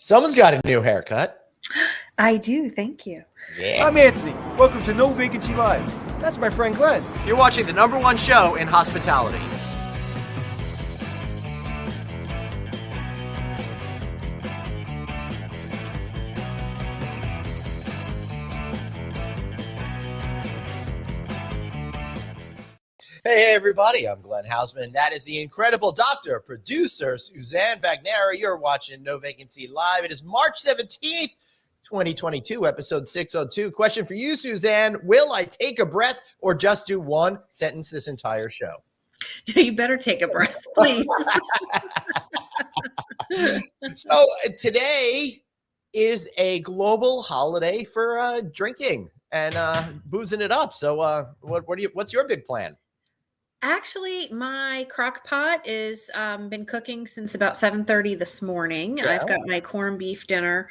Someone's got a new haircut. I do, thank you. Yeah. I'm Anthony. Welcome to No Vacancy Live. That's my friend Glenn. You're watching the #1 show in hospitality. Hey, everybody. I'm Glenn Haussman. That is the incredible doctor, producer, Suzanne Bagnera. You're watching No Vacancy Live. It is March 17th, 2022, episode 602. Question for you, Suzanne. Will I take a breath or just do one sentence this entire show? You better take a breath, please. So today is a global holiday for drinking and boozing it up. So what's your big plan? Actually, my crock pot is been cooking since about 7:30 this morning. Yeah. I've got my corned beef dinner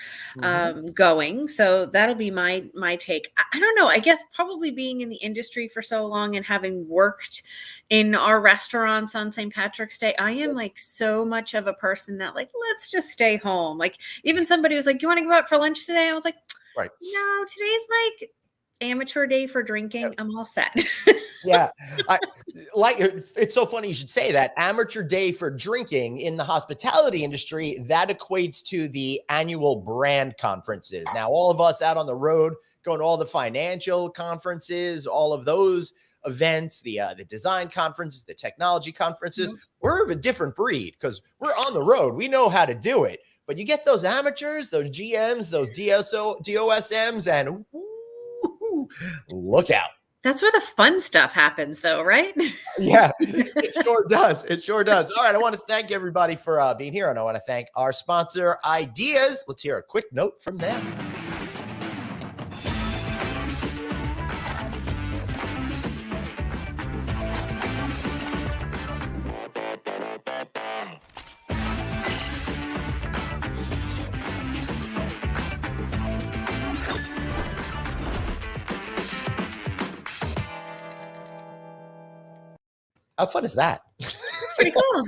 going, so that'll be my take. I don't know. I guess probably being in the industry for so long and having worked in our restaurants on St. Patrick's Day, I am like so much of a person that like, let's just stay home. Like even somebody was like, "You want to go out for lunch today?" I was like, Right. "No, today's like amateur day for drinking. Yep. I'm all set." Yeah. It's so funny you should say that. Amateur day for drinking in the hospitality industry, that equates to the annual brand conferences. Now, all of us out on the road, going to all the financial conferences, all of those events, the design conferences, the technology conferences, we're of a different breed because we're on the road. We know how to do it. But you get those amateurs, those GMs, those DOSMs, and look out. That's where the fun stuff happens, though, right? Yeah, it sure does. It sure does. All right. I want to thank everybody for being here. And I want to thank our sponsor, Ideas. Let's hear a quick note from them. How fun is that? It's pretty cool.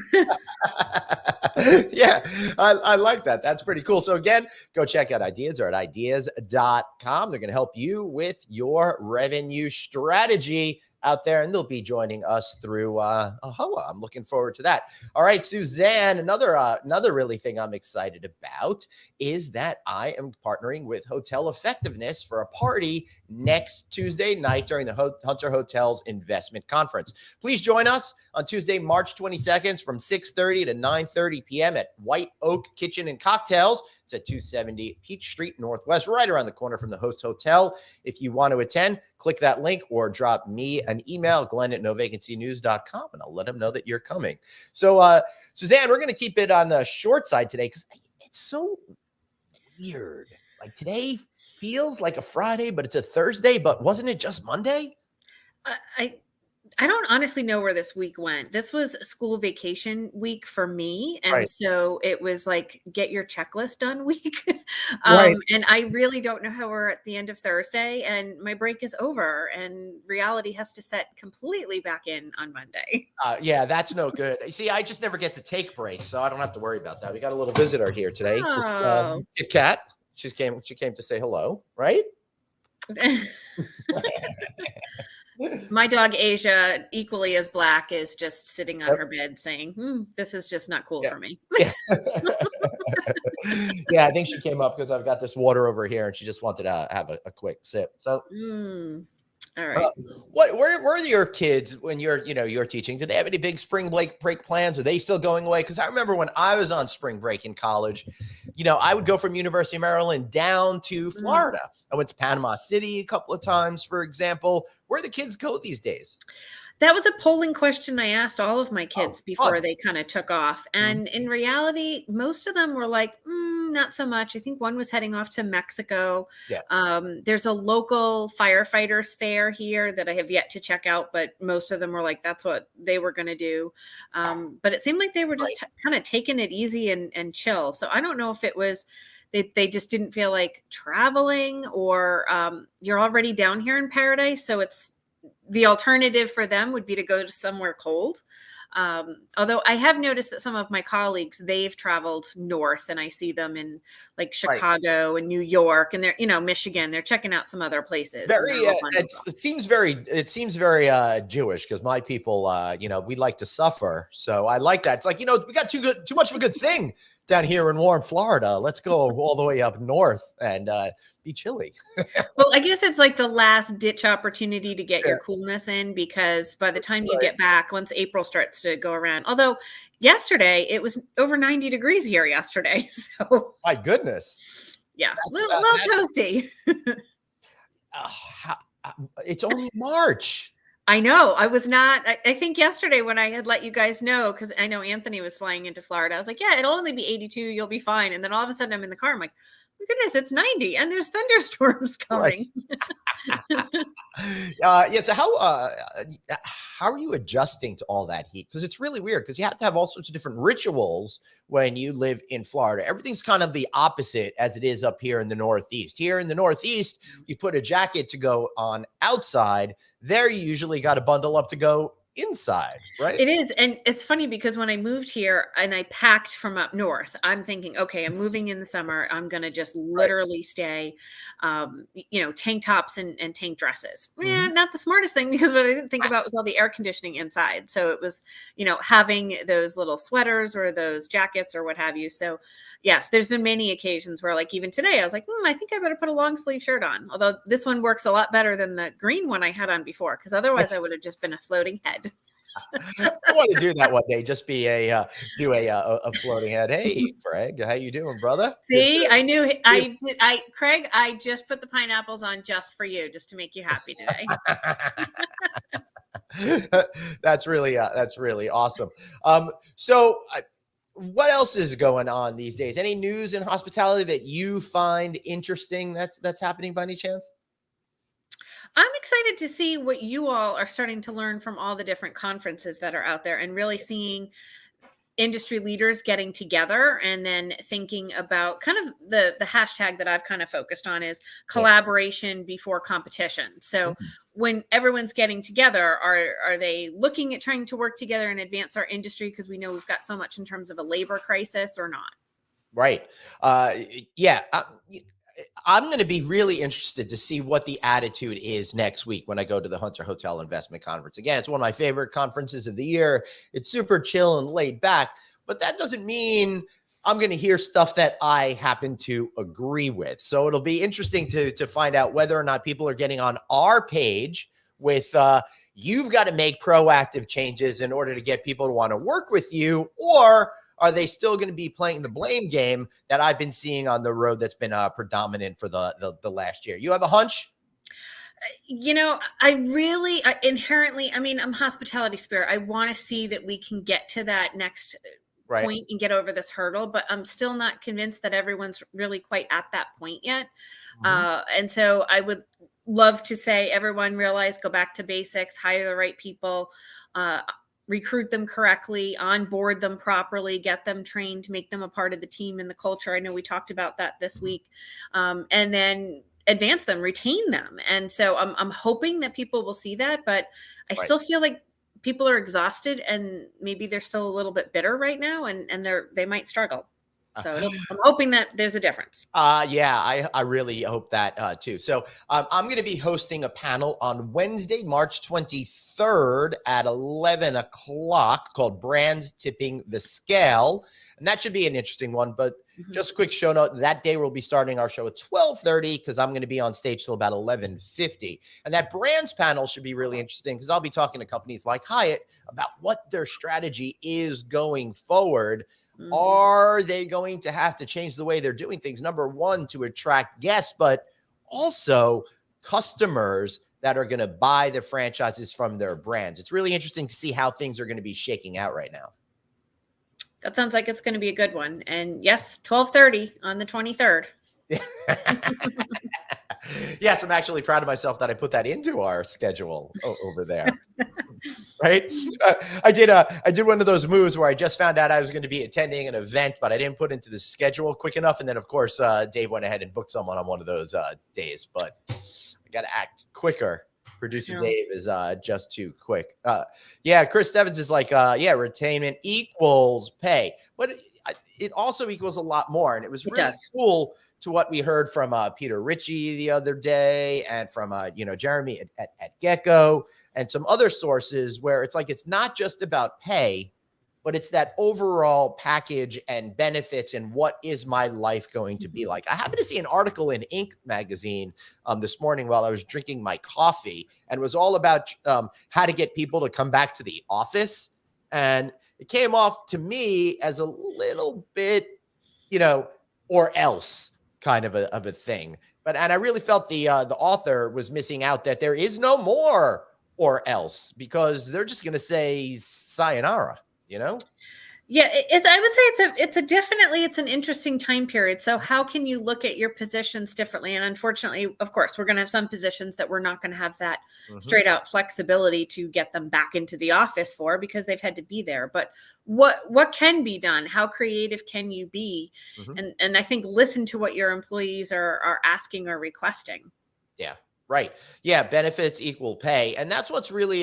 Yeah, I like that. That's pretty cool. So again, go check out Ideas or at ideas.com. They're going to help you with your revenue strategy out there, and they'll be joining us through AHOA. I'm looking forward to that. All right, Suzanne, another really thing I'm excited about is that I am partnering with Hotel Effectiveness for a party next Tuesday night during the Hunter Hotels Investment Conference. Please join us on Tuesday, March 22nd from 6:30 to 9:30 p.m. at White Oak Kitchen and Cocktails. It's at 270 Peach Street Northwest, right around the corner from the Host Hotel. If you want to attend, click that link or drop me an email, glenn@novacancynews.com, and I'll let them know that you're coming. So, Suzanne, we're going to keep it on the short side today because it's so weird. Like today feels like a Friday, but it's a Thursday, but wasn't it just Monday? I don't honestly know where this week went. This was school vacation week for me. And Right. so it was like, get your checklist done week. Right. And I really don't know how we're at the end of Thursday and my break is over and reality has to set completely back in on Monday. Yeah, that's no good. See, I just never get to take breaks, so I don't have to worry about that. We got a little visitor here today. Oh. Kat. She came to say hello, right? My dog Asia, equally as black, is just sitting on her bed saying, this is just not cool for me. Yeah. Yeah, I think she came up because I've got this water over here and she just wanted to have a quick sip. So all right. Where are your kids when you're teaching? Do they have any big spring break plans? Are they still going away? Because I remember when I was on spring break in college, I would go from University of Maryland down to Florida. I went to Panama City a couple of times, for example. Where do the kids go these days? That was a polling question I asked all of my kids before they kind of took off. And in reality, most of them were like, not so much. I think one was heading off to Mexico. Yeah. There's a local firefighters fair here that I have yet to check out, but most of them were like, that's what they were going to do. But it seemed like they were just kind of taking it easy and chill. So I don't know if it was they just didn't feel like traveling or you're already down here in paradise. So it's the alternative for them would be to go to somewhere cold. Although I have noticed that some of my colleagues, they've traveled north, and I see them in like Right. Chicago and New York, and they're, Michigan, they're checking out some other places. And they're Very, real fun to go. it seems very Jewish, because my people, we like to suffer. So I like that. It's like, we got too much of a good thing down here in warm Florida. Let's go all the way up north and be chilly. Well, I guess it's like the last ditch opportunity to get Yeah. your coolness in, because by the time you Right. get back, once April starts to go around, although yesterday it was over 90 degrees here yesterday. So My goodness. yeah, That's, little toasty. It's only March. I know. I was not. I think yesterday when I had let you guys know, because I know Anthony was flying into Florida, I was like, yeah, it'll only be 82. You'll be fine. And then all of a sudden I'm in the car. I'm like, my goodness, it's 90 and there's thunderstorms coming. Yeah. So how are you adjusting to all that heat? Because it's really weird, because you have to have all sorts of different rituals when you live in Florida. Everything's kind of the opposite as it is up here in the Northeast. Here in the Northeast, you put a jacket to go on outside. There, you usually got to bundle up to go inside, right? It is. And it's funny because when I moved here and I packed from up north, I'm thinking, okay, I'm moving in the summer. I'm going to just literally stay, tank tops and tank dresses. Yeah, not the smartest thing, because what I didn't think about was all the air conditioning inside. So it was, having those little sweaters or those jackets or what have you. So yes, there's been many occasions where, like, even today, I was like, I think I better put a long sleeve shirt on. Although this one works a lot better than the green one I had on before, because otherwise I would have just been a floating head. I want to do that one day. Just be a floating head. Hey, Craig, how you doing, brother? See, I knew I did. Craig, I just put the pineapples on just for you, just to make you happy today. That's really awesome. So what else is going on these days? Any news in hospitality that you find interesting that's happening by any chance? I'm excited to see what you all are starting to learn from all the different conferences that are out there, and really seeing industry leaders getting together and then thinking about kind of the hashtag that I've kind of focused on is collaboration before competition. So when everyone's getting together, are they looking at trying to work together and advance our industry, because we know we've got so much in terms of a labor crisis, or not? Right. I'm going to be really interested to see what the attitude is next week when I go to the Hunter Hotel Investment Conference. Again, it's one of my favorite conferences of the year. It's super chill and laid back, but that doesn't mean I'm going to hear stuff that I happen to agree with. So it'll be interesting to find out whether or not people are getting on our page with you've got to make proactive changes in order to get people to want to work with you, or are they still going to be playing the blame game that I've been seeing on the road that's been predominant for the last year? You have a hunch? I really inherently, I'm hospitality spirit. I want to see that we can get to that next point and get over this hurdle, but I'm still not convinced that everyone's really quite at that point yet. And so I would love to say everyone realize, go back to basics, hire the right people, recruit them correctly, onboard them properly, get them trained, make them a part of the team and the culture. I know we talked about that this week. And then advance them, retain them. And so I'm hoping that people will see that, but I still feel like people are exhausted, and maybe they're still a little bit bitter right now, and they might struggle. So I'm hoping that there's a difference. I really hope that too. So I'm going to be hosting a panel on Wednesday, March 23rd at 11 o'clock called Brands Tipping the Scale. And that should be an interesting one. But just a quick show note, that day we'll be starting our show at 12:30, because I'm going to be on stage till about 11:50. And that brands panel should be really interesting, because I'll be talking to companies like Hyatt about what their strategy is going forward. Are they going to have to change the way they're doing things? Number one, to attract guests, but also customers that are going to buy the franchises from their brands. It's really interesting to see how things are going to be shaking out right now. That sounds like it's going to be a good one. And yes, 12:30 on the 23rd. Yes, I'm actually proud of myself that I put that into our schedule over there. Right? I did one of those moves where I just found out I was going to be attending an event, but I didn't put into the schedule quick enough. And then, of course, Dave went ahead and booked someone on one of those days. But I got to act quicker Producer Yeah. Dave is just too quick. Yeah, Chris Evans is like, yeah, retainment equals pay, but it also equals a lot more. And it was It really does. cool to what we heard from Peter Ritchie the other day, and from Jeremy at Gecko, and some other sources, where it's like it's not just about pay, but it's that overall package and benefits and what is my life going to be like. I happened to see an article in Inc. magazine this morning while I was drinking my coffee, and it was all about how to get people to come back to the office. And it came off to me as a little bit, or else kind of a thing. And I really felt the author was missing out, that there is no more or else, because they're just going to say sayonara. Yeah, I would say it's an interesting time period. So how can you look at your positions differently? And unfortunately, of course, we're going to have some positions that we're not going to have that straight out flexibility to get them back into the office for, because they've had to be there. But what can be done? How creative can you be? And I think listen to what your employees are asking or requesting. Yeah. Right. Yeah. Benefits equal pay. And that's what's really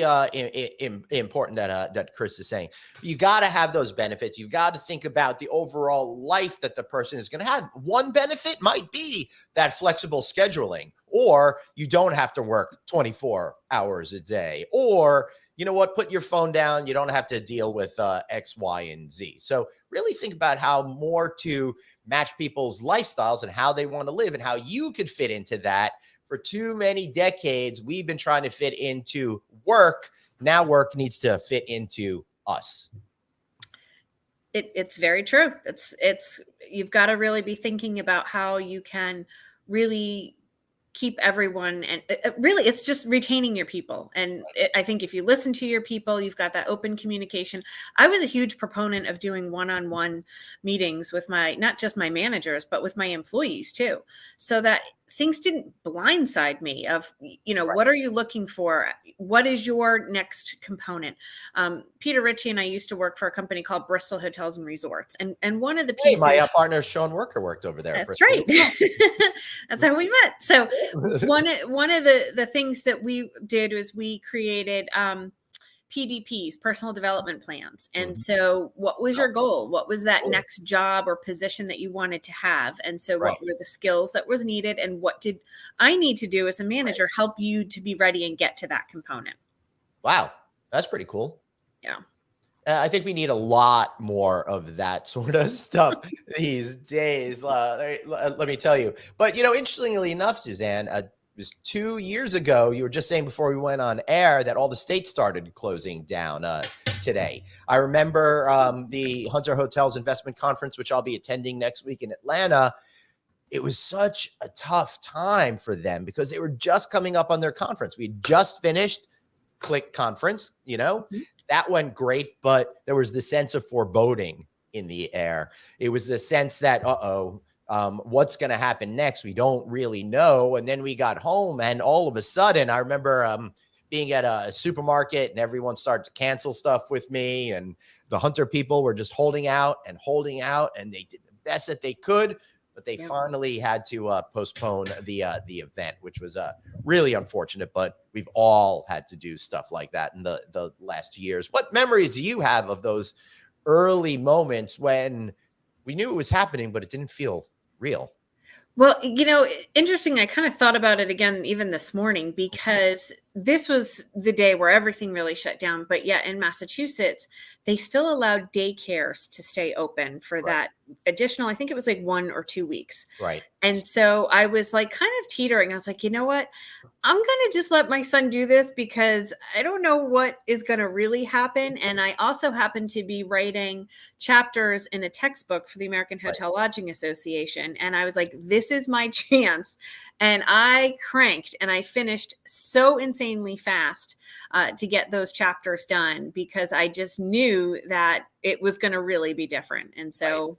important that Chris is saying. You got to have those benefits. You've got to think about the overall life that the person is going to have. One benefit might be that flexible scheduling, or you don't have to work 24 hours a day, or put your phone down. You don't have to deal with X, Y, and Z. So really think about how more to match people's lifestyles and how they want to live, and how you could fit into that. For too many decades, we've been trying to fit into work. Now work needs to fit into us. It's very true. It's you've got to really be thinking about how you can really keep everyone, and really it's just retaining your people. And I think if you listen to your people, you've got that open communication. I was a huge proponent of doing one-on-one meetings with not just my managers, but with my employees too, so that things didn't blindside me of, right. What are you looking for? What is your next component? Peter Ritchie and I used to work for a company called Bristol Hotels and Resorts. And one of the pieces— my partner, Sean Worker, worked over there. That's right. That's how we met. So one of the things that we did was we created PDPs, personal development plans. And so what was your goal? What was that next job or position that you wanted to have? And so what were the skills that was needed? And what did I need to do as a manager help you to be ready and get to that component? Wow. That's pretty cool. Yeah. I think we need a lot more of that sort of stuff these days. Let me tell you. But, interestingly enough, Suzanne, it was 2 years ago, you were just saying before we went on air, that all the states started closing down today. I remember the Hunter Hotels Investment Conference, which I'll be attending next week in Atlanta. It was such a tough time for them because they were just coming up on their conference. We just finished Click Conference, that went great, but there was the sense of foreboding in the air. It was the sense that, what's going to happen next? We don't really know. And then we got home, and all of a sudden, I remember being at a supermarket, and everyone started to cancel stuff with me. And the Hunter people were just holding out, and they did the best that they could. But they finally had to postpone the event, which was really unfortunate. But we've all had to do stuff like that in the last years. What memories do you have of those early moments when we knew it was happening, but it didn't feel real? Well, interesting. I kind of thought about it again, even this morning, because this was the day where everything really shut down. But yet in Massachusetts, they still allowed daycares to stay open for that additional, I think it was like 1 or 2 weeks. Right. And so I was like kind of teetering. I was like, you know what? I'm going to just let my son do this because I don't know what is going to really happen. And I also happen to be writing chapters in a textbook for the American Hotel Lodging Association. And I was like, this is my chance. And I cranked and I finished so insanely fast to get those chapters done because I just knew that it was going to really be different. And so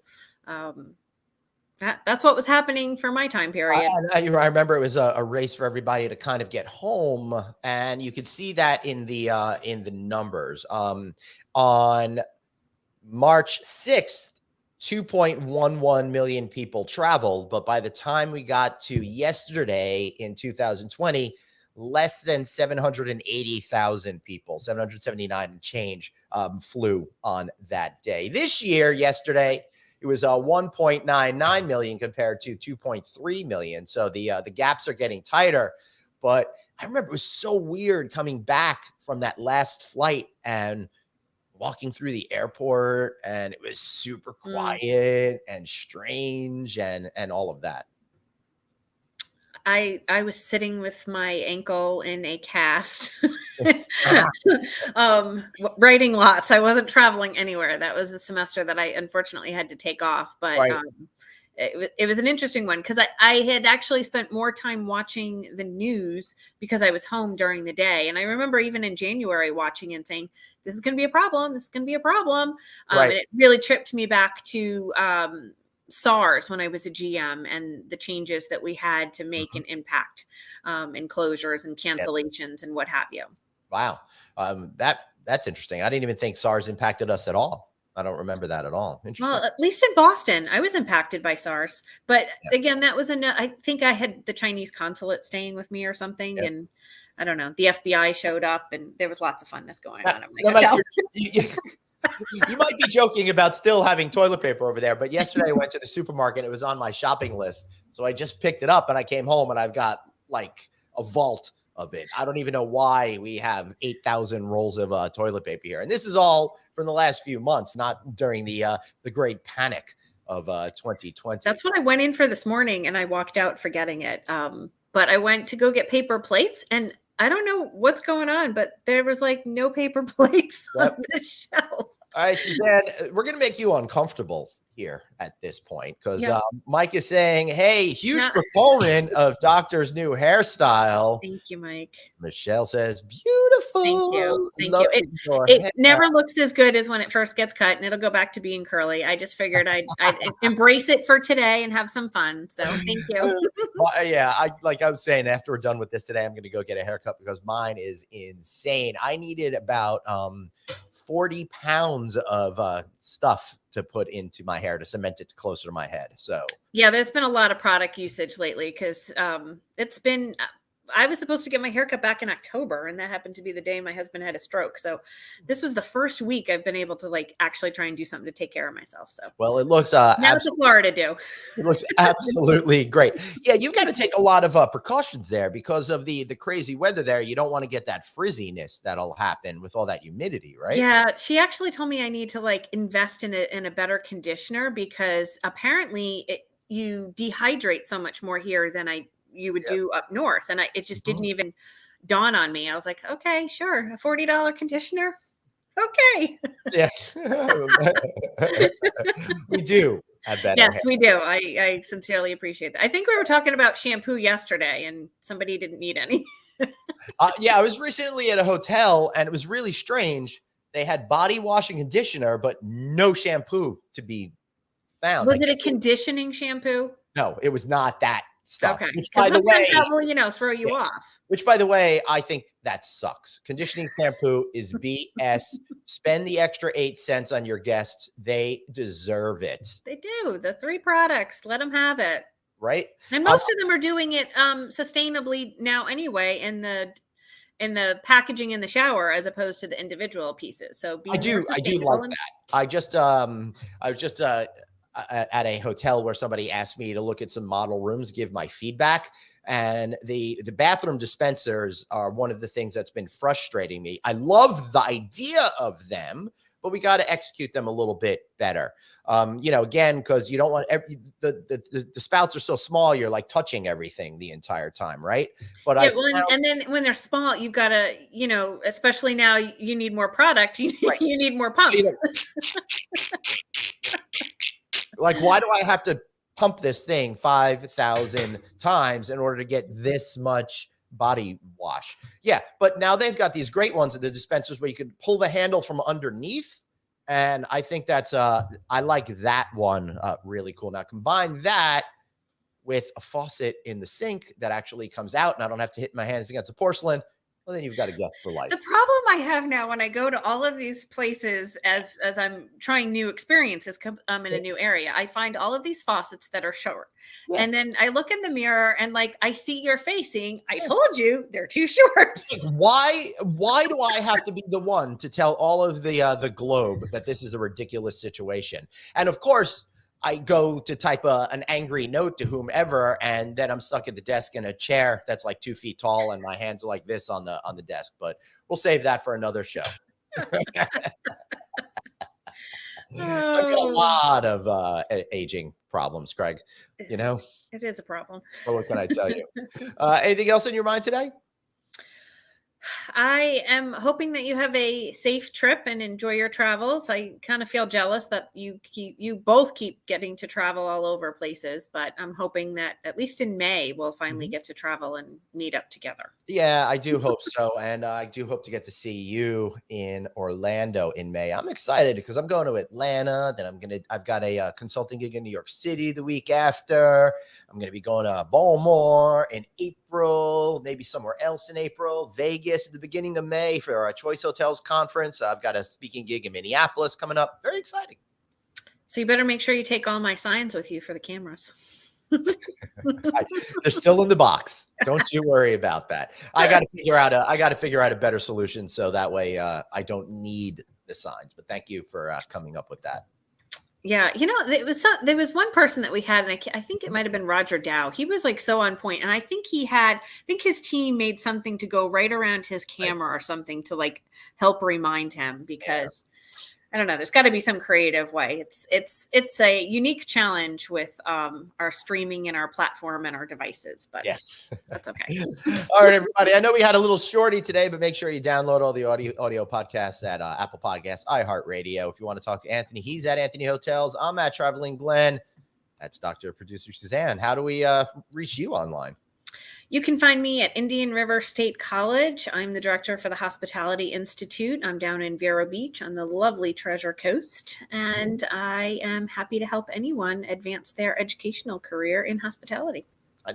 that's what was happening for my time period. I remember it was a race for everybody to kind of get home, and you could see that in the numbers. On March 6th, 2.11 million people traveled, but by the time we got to yesterday in 2020, less than 780,000 people, 779 and change, flew on that day. This year, yesterday, it was 1.99 million compared to 2.3 million. So the gaps are getting tighter. But I remember it was so weird coming back from that last flight and walking through the airport, and it was super quiet and strange and all of that. I was sitting with my ankle in a cast, writing lots. I wasn't traveling anywhere. That was the semester that I unfortunately had to take off. But Right. It was an interesting one because I had actually spent more time watching the news because I was home during the day. And I remember even in January watching and saying, this is going to be a problem. This is going to be a problem. Right. And it really tripped me back to SARS when I was a GM and the changes that we had to make an impact in closures and cancellations and what have you. Wow. That's interesting. I didn't even think SARS impacted us at all. I don't remember that at all. Interesting. Well, at least in Boston, I was impacted by SARS. But again, that was I think I had the Chinese consulate staying with me or something. And I don't know, the FBI showed up and there was lots of funness going on. You might be joking about still having toilet paper over there, but yesterday I went to the supermarket. It was on my shopping list. So I just picked it up and I came home and I've got like a vault of it. I don't even know why we have 8,000 rolls of toilet paper here. And this is all from the last few months, not during the great panic of 2020. That's what I went in for this morning and I walked out forgetting it. But I went to go get paper plates and I don't know what's going on, but there was like no paper plates on the shelf. All right, Suzanne, we're going to make you uncomfortable here at this point because Mike is saying, hey, huge proponent of Doctor's new hairstyle. Thank you, Mike. Michelle says, beautiful. Thank you. It never looks as good as when it first gets cut, and it'll go back to being curly. I just figured I'd embrace it for today and have some fun. So thank you. Well, yeah, I was saying, after we're done with this today, I'm going to go get a haircut because mine is insane. I needed about 40 pounds of stuff to put into my hair to cement it closer to my head. So yeah, there's been a lot of product usage lately because it's been. I was supposed to get my haircut back in October, and that happened to be the day my husband had a stroke. So this was the first week I've been able to like actually try and do something to take care of myself. So well, it looks now it's a Florida do. It looks absolutely great. Yeah, you've got to take a lot of precautions there because of the crazy weather there. You don't want to get that frizziness that'll happen with all that humidity, right? Yeah, she actually told me I need to like invest in a better conditioner because apparently you dehydrate so much more here than you would do up north. And it just didn't even dawn on me. I was like, okay, sure. A $40 conditioner. Okay. Yeah. We do have better Yes, hair. we do. I sincerely appreciate that. I think we were talking about shampoo yesterday and somebody didn't need any. Yeah, I was recently at a hotel and it was really strange. They had body wash and conditioner, but no shampoo to be found. Was it a conditioning shampoo? No, it was not that stuff. Okay. Which, by the way, that will, throw you off. Which, by the way, I think that sucks. Conditioning shampoo is BS. Spend the extra 8 cents on your guests. They deserve it. They do. The 3 products. Let them have it. Right. And most of them are doing it sustainably now anyway in the packaging in the shower as opposed to the individual pieces. So I do like that. I was just at a hotel where somebody asked me to look at some model rooms, give my feedback. And the bathroom dispensers are one of the things that's been frustrating me. I love the idea of them, but we got to execute them a little bit better. Again, because you don't want the spouts are so small, you're like touching everything the entire time, right? But and then when they're small, you've got to, especially now, you need more product. You need more pumps. Like, why do I have to pump this thing 5,000 times in order to get this much body wash? Yeah, but now they've got these great ones at the dispensers where you can pull the handle from underneath. And I think that's, I like that one really cool. Now, combine that with a faucet in the sink that actually comes out and I don't have to hit my hands against the porcelain. Well, then you've got a guest for life. The problem I have now when I go to all of these places as I'm trying new experiences in a new area, I find all of these faucets that are short. Yeah. And then I look in the mirror and like I see your face saying, I told you they're too short. Why do I have to be the one to tell all of the globe that this is a ridiculous situation? And of course, I go to type an angry note to whomever, and then I'm stuck at the desk in a chair that's like 2 feet tall, and my hands are like this on the desk. But we'll save that for another show. I've got a lot of aging problems, Craig. You know, It is a problem. well, what can I tell you? Anything else in your mind today? I am hoping that you have a safe trip and enjoy your travels. I kind of feel jealous that you both keep getting to travel all over places, but I'm hoping that at least in May we'll finally get to travel and meet up together. Yeah, I do hope so, and I do hope to get to see you in Orlando in May. I'm excited because I'm going to Atlanta. Then I've got a consulting gig in New York City the week after. I'm gonna be going to Baltimore in April, maybe somewhere else in April, Vegas at the beginning of May for our Choice Hotels conference. I've got a speaking gig in Minneapolis coming up. Very exciting. So you better make sure you take all my signs with you for the cameras. They're still in the box. Don't you worry about that. I got to figure out a better solution so that way I don't need the signs. But thank you for coming up with that. Yeah, there was one person that we had, and I think it might have been Roger Dow. He was like so on point, and I think his team made something to go right around his camera or something to like help remind him because I don't know. There's got to be some creative way. It's a unique challenge with our streaming and our platform and our devices, but that's okay. All right, everybody. I know we had a little shorty today, but make sure you download all the audio podcasts at Apple Podcasts, iHeartRadio. If you want to talk to Anthony, he's at Anthony Hotels. I'm at Traveling Glenn. That's Dr. Producer Suzanne. How do we reach you online? You can find me at Indian River State College. I'm the director for the Hospitality Institute. I'm down in Vero Beach on the lovely Treasure Coast, and I am happy to help anyone advance their educational career in hospitality.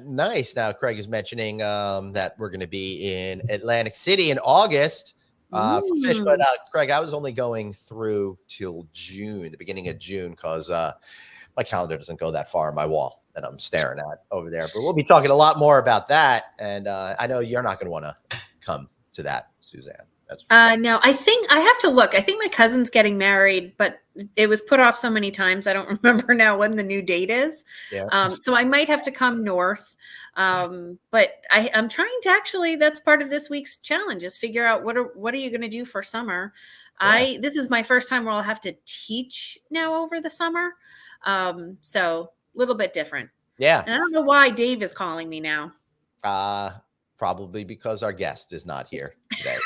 Nice. Now, Craig is mentioning that we're going to be in Atlantic City in August for Fish, but Craig, I was only going through till June, the beginning of June, because my calendar doesn't go that far on my wall that I'm staring at over there. But we'll be talking a lot more about that. And I know you're not going to want to come to that, Suzanne. That's no, I think I have to look. I think my cousin's getting married, but it was put off so many times. I don't remember now when the new date is. Yeah. So I might have to come north. But I'm trying to actually, that's part of this week's challenge is figure out what are you going to do for summer? Yeah. This is my first time where I'll have to teach now over the summer. So a little bit different. Yeah. And I don't know why Dave is calling me now. Probably because our guest is not here today.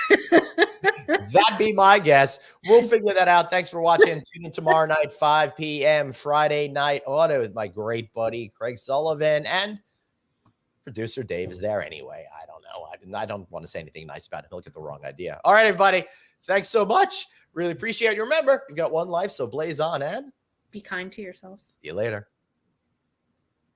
That'd be my guess. We'll figure that out. Thanks for watching. Tune in tomorrow night, 5 p.m. Friday Night Auto with my great buddy, Craig Sullivan, and producer Dave is there anyway. I don't know. I don't want to say anything nice about him. He'll get the wrong idea. All right, everybody. Thanks so much. Really appreciate it. Remember, you've got one life, so blaze on and be kind to yourself. See you later.